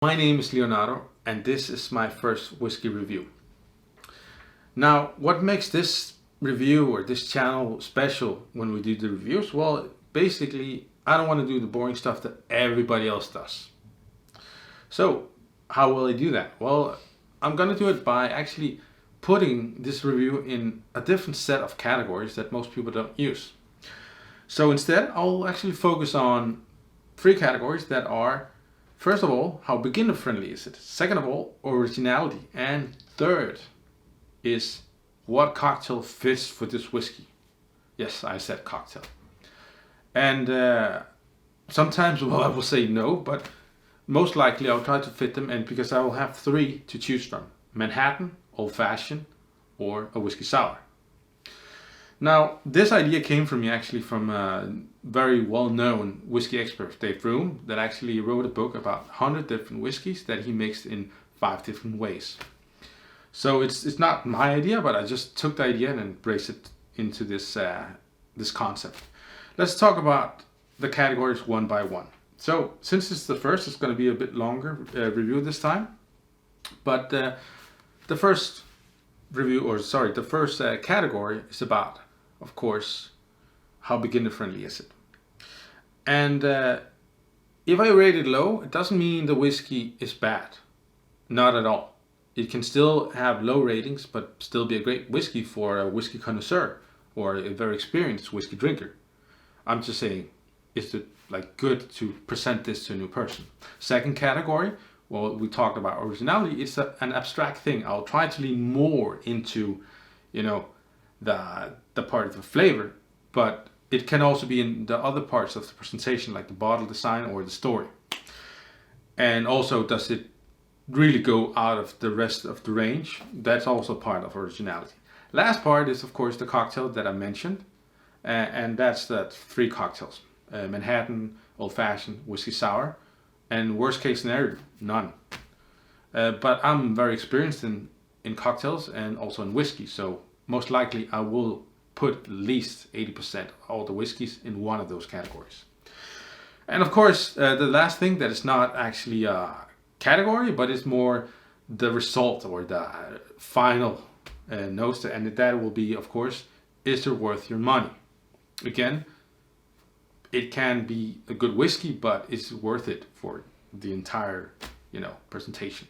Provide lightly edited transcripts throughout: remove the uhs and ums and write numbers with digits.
My name is Leonardo, and this is my first whiskey review. Now, what makes this review or this channel special when we do the reviews? Well, basically, I don't want to do the boring stuff that everybody else does. So, how will I do that? Well, I'm going to do it by actually putting this review in a different set of categories that most people don't use. So instead, I'll actually focus on three categories that are: first of all, how beginner friendly is it? Second of all, originality. And third is what cocktail fits for this whiskey. Yes, I said cocktail. And sometimes, well, I will say no, but most likely I'll try to fit them, and because I will have three to choose from: Manhattan, Old Fashioned, or a Whisky Sour. Now, this idea came from me actually from a very well-known whiskey expert, Dave Broom, that actually wrote a book about 100 different whiskeys that he mixed in 5 different ways. So it's not my idea, but I just took the idea and embraced it into this concept. Let's talk about the categories one by one. So since it's the first, it's going to be a bit longer review this time. But the first category is about, of course, how beginner friendly is it? And if I rate it low, it doesn't mean the whiskey is bad. Not at all. It can still have low ratings, but still be a great whiskey for a whiskey connoisseur or a very experienced whiskey drinker. I'm just saying, is it good to present this to a new person? Second category, well, we talked about originality. It's an abstract thing. I'll try to lean more into, the part of the flavor, but it can also be in the other parts of the presentation, like the bottle design or the story. And also, does it really go out of the rest of the range? That's also part of originality. Last part is, of course, the cocktail that I mentioned, and that's the three cocktails: Manhattan, Old Fashioned, Whisky Sour, and worst case scenario, none. But I'm very experienced in cocktails and also in whiskey, so most likely I will put at least 80% of all the whiskeys in one of those categories. And of course, the last thing that is not actually a category, but it's more the result or the final notes, and that will be, of course, is it worth your money? Again, it can be a good whiskey, but it's worth it for the entire, presentation.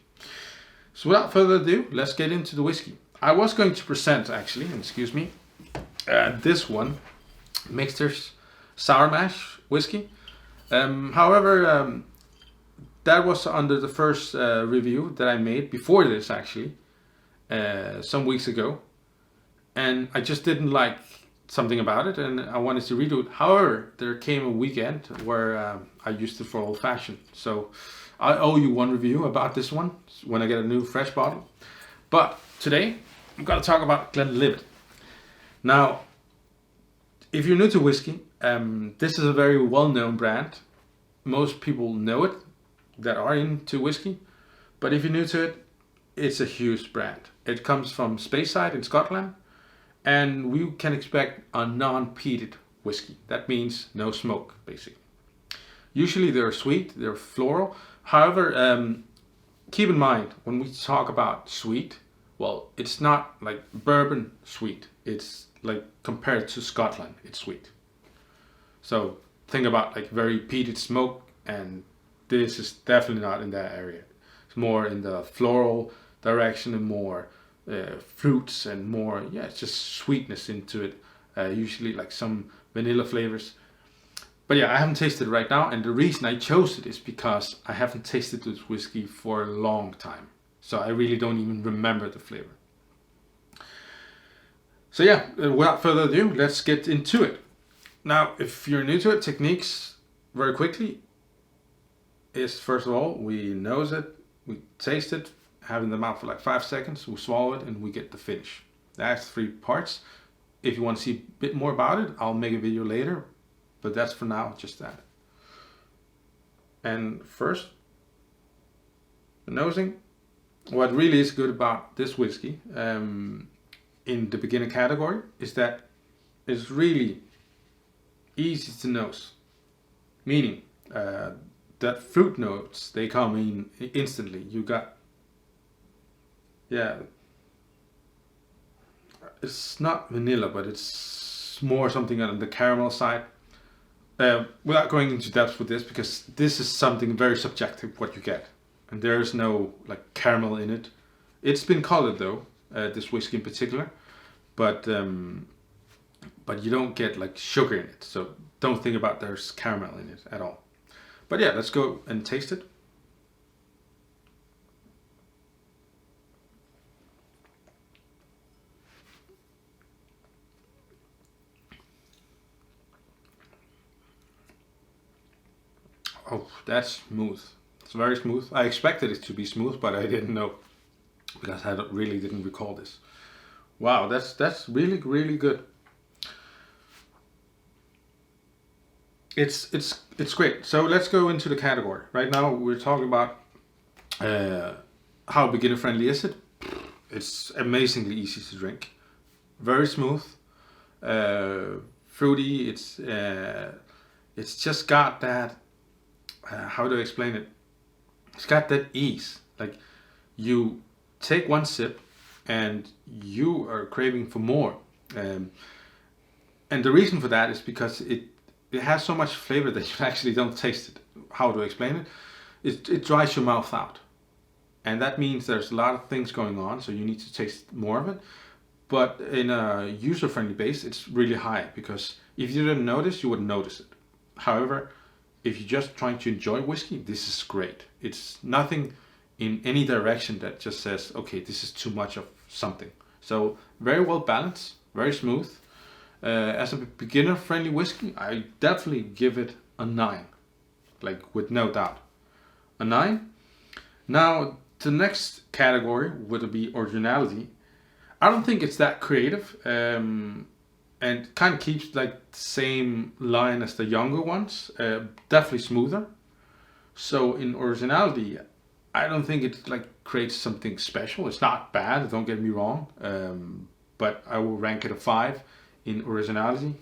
So without further ado, let's get into the whiskey. I was going to present, actually, this one, Mixter's Sour Mash whiskey. However, that was under the first review that I made before this, actually, some weeks ago. And I just didn't like something about it, and I wanted to redo it. However, there came a weekend where I used it for Old Fashioned. So I owe you one review about this one when I get a new fresh bottle. But today, I'm going to talk about Glenlivet. Now, if you're new to whiskey, this is a very well-known brand. Most people know it that are into whiskey. But if you're new to it, it's a huge brand. It comes from Speyside in Scotland. And we can expect a non-peated whiskey. That means no smoke, basically. Usually they're sweet, they're floral. However, keep in mind, when we talk about sweet, well, it's not like bourbon sweet. It's like compared to Scotland, it's sweet. So think about very peated smoke, and this is definitely not in that area. It's more in the floral direction and more fruits and more, it's just sweetness into it. Usually like some vanilla flavors. But yeah, I haven't tasted it right now, and the reason I chose it is because I haven't tasted this whiskey for a long time. So I really don't even remember the flavor. So yeah, without further ado, let's get into it. Now, if you're new to it, techniques very quickly is, first of all, we nose it, we taste it, have it in the mouth for like 5 seconds, we swallow it, and we get the finish. That's 3 parts. If you want to see a bit more about it, I'll make a video later, but that's for now, just that. And first, the nosing. What really is good about this whiskey in the beginner category is that it's really easy to nose. Meaning, that fruit notes, they come in instantly. You got, yeah, it's not vanilla, but it's more something on the caramel side. Without going into depth with this, because this is something very subjective what you get, and there's no like caramel in it. It's been colored though, this whiskey in particular, but you don't get like sugar in it, so don't think about there's caramel in it at all. But yeah, let's go and taste it. Oh, that's smooth. It's very smooth. I expected it to be smooth, but I didn't know, because I really didn't recall this. Wow, that's really, really good. It's great. So let's go into the category. Right now we're talking about how beginner friendly is it. It's amazingly easy to drink, very smooth, fruity. It's just got that. How do I explain it? It's got that ease. Like, you take one sip and you are craving for more. And the reason for that is because it has so much flavor that you actually don't taste it. How do I explain it? It dries your mouth out. And that means there's a lot of things going on, so you need to taste more of it. But in a user-friendly base, it's really high, because if you didn't notice, you wouldn't notice it. However, if you're just trying to enjoy whiskey, this is great. It's nothing in any direction that just says, okay, this is too much of something. So very well balanced, very smooth. As a beginner-friendly whiskey, I definitely give it a 9, like with no doubt, a 9. Now, the next category would be originality. I don't think it's that creative, and kind of keeps like the same line as the younger ones. Definitely smoother. So in originality, I don't think it like creates something special. It's not bad, don't get me wrong, but I will rank it a 5 in originality.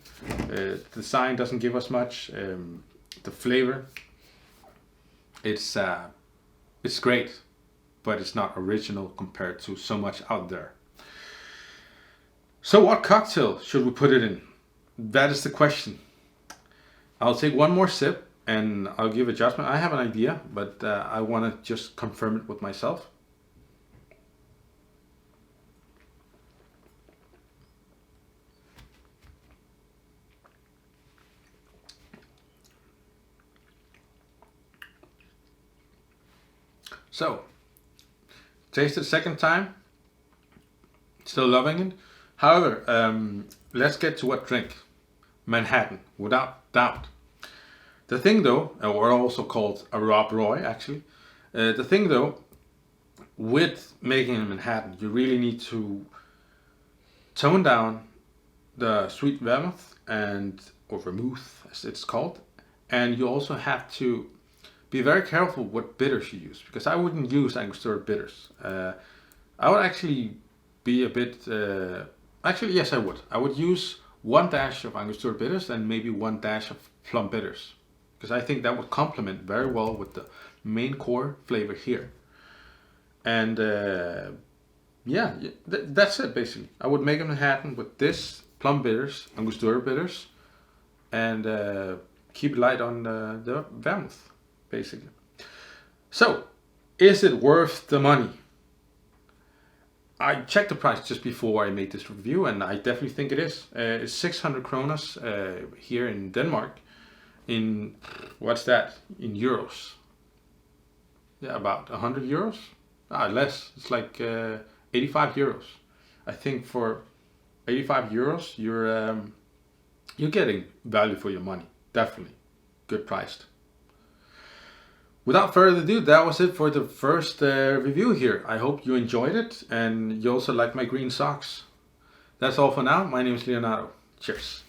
The design doesn't give us much. The flavor, it's great, but it's not original compared to so much out there. So what cocktail should we put it in? That is the question. I'll take one more sip and I'll give a judgment. I have an idea, but I want to just confirm it with myself. So, taste it second time. Still loving it. However, let's get to what drink. Manhattan, without doubt. The thing though, or also called a Rob Roy actually. The thing though, with making a Manhattan, you really need to tone down the sweet vermouth, or vermouth as it's called. And you also have to be very careful what bitters you use, because I wouldn't use Angostura bitters. I would actually be a bit, actually yes I would. I would use 1 dash of Angostura bitters and maybe 1 dash of plum bitters, because I think that would complement very well with the main core flavor here. And yeah, that's it basically. I would make a Manhattan with this, plum bitters, Angostura bitters, and keep it light on the vermouth basically. So, is it worth the money? I checked the price just before I made this review, and I definitely think it is. It's 600 kronas here in Denmark. In, what's that, in euros? Yeah, about 100 euros? Less. It's like 85 euros. I think for 85 euros, you're getting value for your money. Definitely. Good priced. Without further ado, that was it for the first review here. I hope you enjoyed it and you also like my green socks. That's all for now. My name is Leonardo. Cheers.